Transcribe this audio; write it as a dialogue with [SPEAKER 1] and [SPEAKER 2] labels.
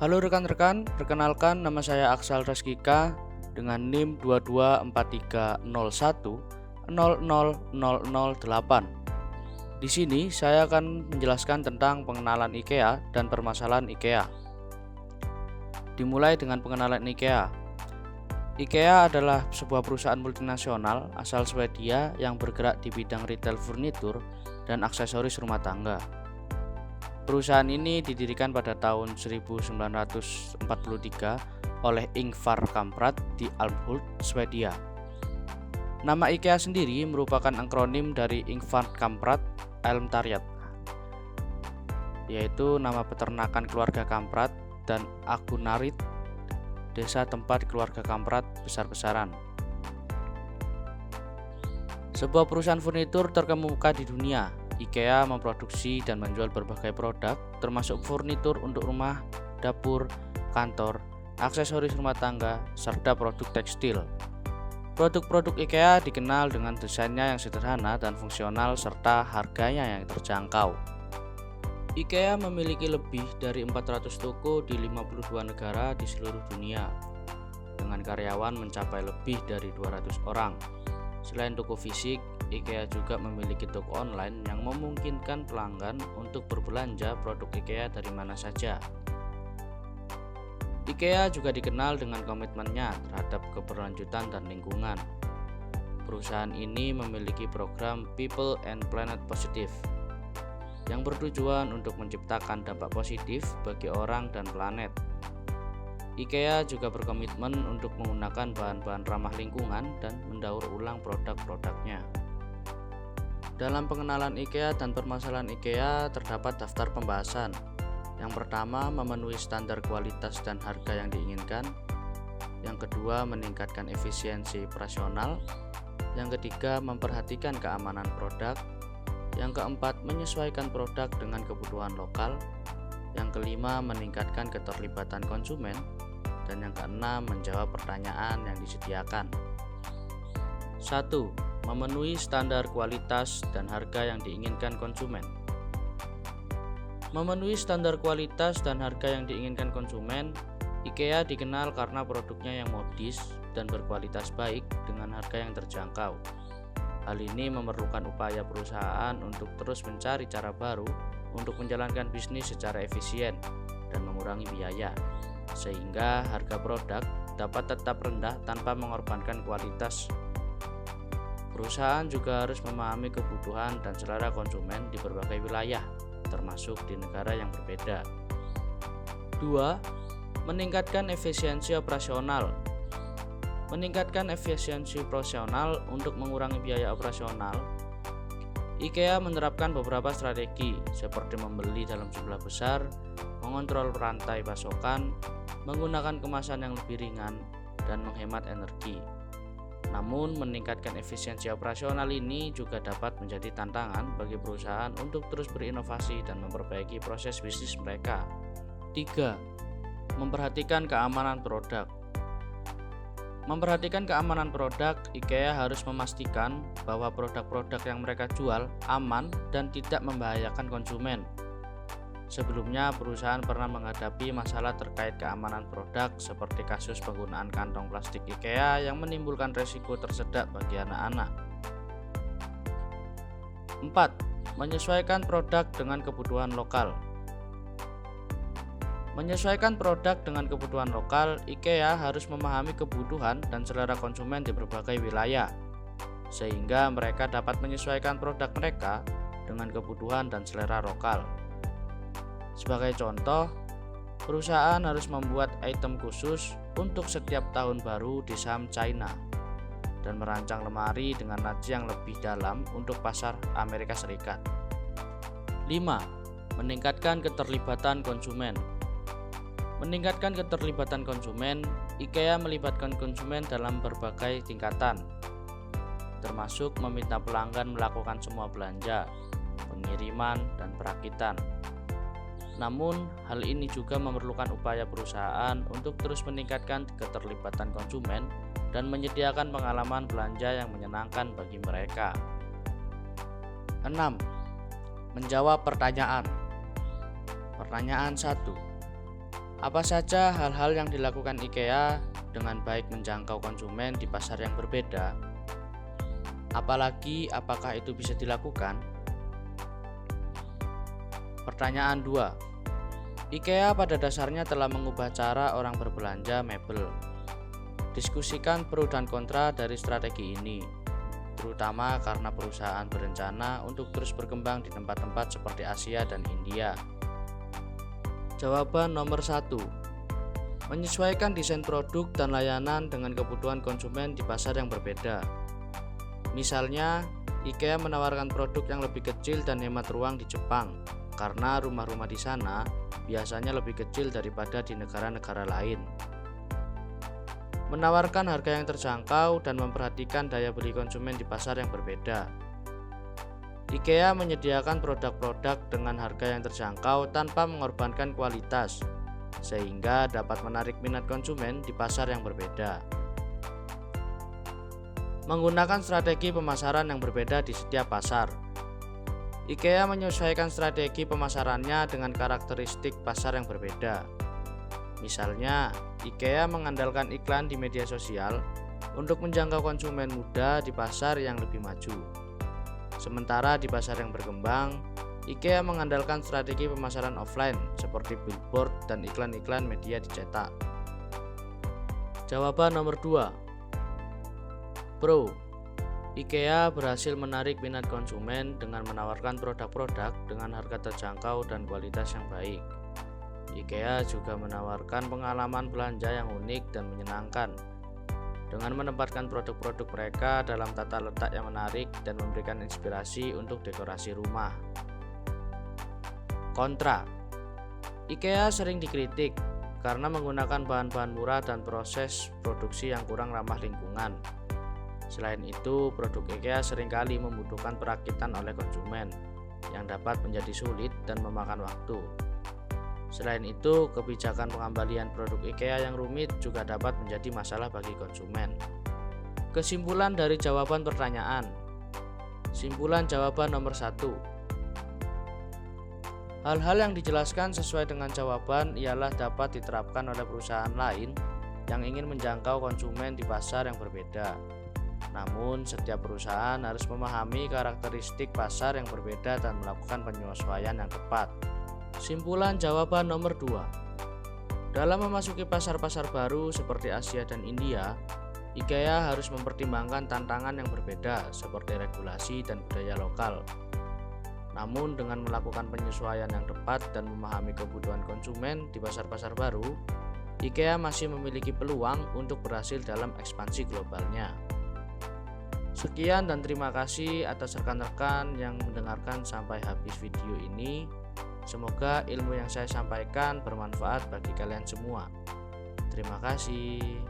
[SPEAKER 1] Halo rekan-rekan, perkenalkan nama saya Aksal Raskika dengan NIM 224301000008. Di sini saya akan menjelaskan tentang pengenalan IKEA dan permasalahan IKEA. Dimulai dengan pengenalan IKEA. IKEA adalah sebuah perusahaan multinasional asal Swedia yang bergerak di bidang retail furnitur dan aksesoris rumah tangga. Perusahaan ini didirikan pada tahun 1943 oleh Ingvar Kamprad di Älmhult, Swedia. Nama IKEA sendiri merupakan akronim dari Ingvar Kamprad Elmtariet, yaitu nama peternakan keluarga Kamprad, dan Agunarit, desa tempat keluarga Kamprad besar-besaran. Sebuah perusahaan furnitur terkemuka di dunia. IKEA memproduksi dan menjual berbagai produk, termasuk furnitur untuk rumah, dapur, kantor, aksesoris rumah tangga, serta produk tekstil. Produk-produk IKEA dikenal dengan desainnya yang sederhana dan fungsional serta harganya yang terjangkau. IKEA memiliki lebih dari 400 toko di 52 negara di seluruh dunia, dengan karyawan mencapai lebih dari 200 orang. Selain toko fisik, IKEA juga memiliki toko online yang memungkinkan pelanggan untuk berbelanja produk IKEA dari mana saja. IKEA juga dikenal dengan komitmennya terhadap keberlanjutan dan lingkungan. Perusahaan ini memiliki program People and Planet Positive yang bertujuan untuk menciptakan dampak positif bagi orang dan planet. IKEA juga berkomitmen untuk menggunakan bahan-bahan ramah lingkungan dan mendaur ulang produk-produknya. Dalam pengenalan IKEA dan permasalahan IKEA terdapat daftar pembahasan. Yang pertama, memenuhi standar kualitas dan harga yang diinginkan. Yang kedua, meningkatkan efisiensi operasional. Yang ketiga, memperhatikan keamanan produk. Yang keempat, menyesuaikan produk dengan kebutuhan lokal. Yang kelima, meningkatkan keterlibatan konsumen. Dan yang keenam, menjawab pertanyaan yang disediakan. 1. Memenuhi standar kualitas dan harga yang diinginkan konsumen. Memenuhi standar kualitas dan harga yang diinginkan konsumen, IKEA dikenal karena produknya yang modis dan berkualitas baik dengan harga yang terjangkau. Hal ini memerlukan upaya perusahaan untuk terus mencari cara baru untuk menjalankan bisnis secara efisien dan mengurangi biaya, sehingga harga produk dapat tetap rendah tanpa mengorbankan kualitas. Perusahaan juga harus memahami kebutuhan dan selera konsumen di berbagai wilayah, termasuk di negara yang berbeda. 2. Meningkatkan efisiensi operasional. Meningkatkan efisiensi operasional untuk mengurangi biaya operasional. IKEA menerapkan beberapa strategi seperti membeli dalam jumlah besar, mengontrol rantai pasokan, menggunakan kemasan yang lebih ringan, dan menghemat energi. Namun, meningkatkan efisiensi operasional ini juga dapat menjadi tantangan bagi perusahaan untuk terus berinovasi dan memperbaiki proses bisnis mereka. 3. Memperhatikan keamanan produk. Memperhatikan keamanan produk, IKEA harus memastikan bahwa produk-produk yang mereka jual aman dan tidak membahayakan konsumen. Sebelumnya, perusahaan pernah menghadapi masalah terkait keamanan produk seperti kasus penggunaan kantong plastik IKEA yang menimbulkan resiko tersedak bagi anak-anak. 4. Menyesuaikan produk dengan kebutuhan lokal. Menyesuaikan produk dengan kebutuhan lokal, IKEA harus memahami kebutuhan dan selera konsumen di berbagai wilayah, sehingga mereka dapat menyesuaikan produk mereka dengan kebutuhan dan selera lokal. Sebagai contoh, perusahaan harus membuat item khusus untuk setiap tahun baru di saham China dan merancang lemari dengan laci yang lebih dalam untuk pasar Amerika Serikat. 5. Meningkatkan keterlibatan konsumen. Meningkatkan keterlibatan konsumen, IKEA melibatkan konsumen dalam berbagai tingkatan, termasuk meminta pelanggan melakukan semua belanja, pengiriman, dan perakitan. Namun, hal ini juga memerlukan upaya perusahaan untuk terus meningkatkan keterlibatan konsumen dan menyediakan pengalaman belanja yang menyenangkan bagi mereka. 6. Menjawab pertanyaan. Pertanyaan 1. Apa saja hal-hal yang dilakukan IKEA dengan baik menjangkau konsumen di pasar yang berbeda? Apalagi apakah itu bisa dilakukan? Pertanyaan 2. IKEA pada dasarnya telah mengubah cara orang berbelanja mebel. Diskusikan pro dan kontra dari strategi ini, terutama karena perusahaan berencana untuk terus berkembang di tempat-tempat seperti Asia dan India. Jawaban nomor 1. Menyesuaikan desain produk dan layanan dengan kebutuhan konsumen di pasar yang berbeda. Misalnya, IKEA menawarkan produk yang lebih kecil dan hemat ruang di Jepang, karena rumah-rumah di sana biasanya lebih kecil daripada di negara-negara lain. Menawarkan harga yang terjangkau dan memperhatikan daya beli konsumen di pasar yang berbeda. IKEA menyediakan produk-produk dengan harga yang terjangkau tanpa mengorbankan kualitas, sehingga dapat menarik minat konsumen di pasar yang berbeda. Menggunakan strategi pemasaran yang berbeda di setiap pasar. IKEA menyesuaikan strategi pemasarannya dengan karakteristik pasar yang berbeda. Misalnya, IKEA mengandalkan iklan di media sosial untuk menjangkau konsumen muda di pasar yang lebih maju. Sementara di pasar yang berkembang, IKEA mengandalkan strategi pemasaran offline seperti billboard dan iklan-iklan media dicetak. Jawaban nomor 2. Pro. IKEA berhasil menarik minat konsumen dengan menawarkan produk-produk dengan harga terjangkau dan kualitas yang baik. IKEA juga menawarkan pengalaman belanja yang unik dan menyenangkan dengan menempatkan produk-produk mereka dalam tata letak yang menarik dan memberikan inspirasi untuk dekorasi rumah. Kontra. IKEA sering dikritik karena menggunakan bahan-bahan murah dan proses produksi yang kurang ramah lingkungan. Selain itu, produk IKEA seringkali membutuhkan perakitan oleh konsumen yang dapat menjadi sulit dan memakan waktu. Selain itu, kebijakan pengembalian produk IKEA yang rumit juga dapat menjadi masalah bagi konsumen. Kesimpulan dari jawaban pertanyaan. Simpulan jawaban nomor 1. Hal-hal yang dijelaskan sesuai dengan jawaban ialah dapat diterapkan oleh perusahaan lain yang ingin menjangkau konsumen di pasar yang berbeda. Namun, setiap perusahaan harus memahami karakteristik pasar yang berbeda dan melakukan penyesuaian yang tepat. Simpulan jawaban nomor 2. Dalam memasuki pasar-pasar baru seperti Asia dan India, IKEA harus mempertimbangkan tantangan yang berbeda seperti regulasi dan budaya lokal. Namun, dengan melakukan penyesuaian yang tepat dan memahami kebutuhan konsumen di pasar-pasar baru, IKEA masih memiliki peluang untuk berhasil dalam ekspansi globalnya. Sekian dan terima kasih atas rekan-rekan yang mendengarkan sampai habis video ini. Semoga ilmu yang saya sampaikan bermanfaat bagi kalian semua. Terima kasih.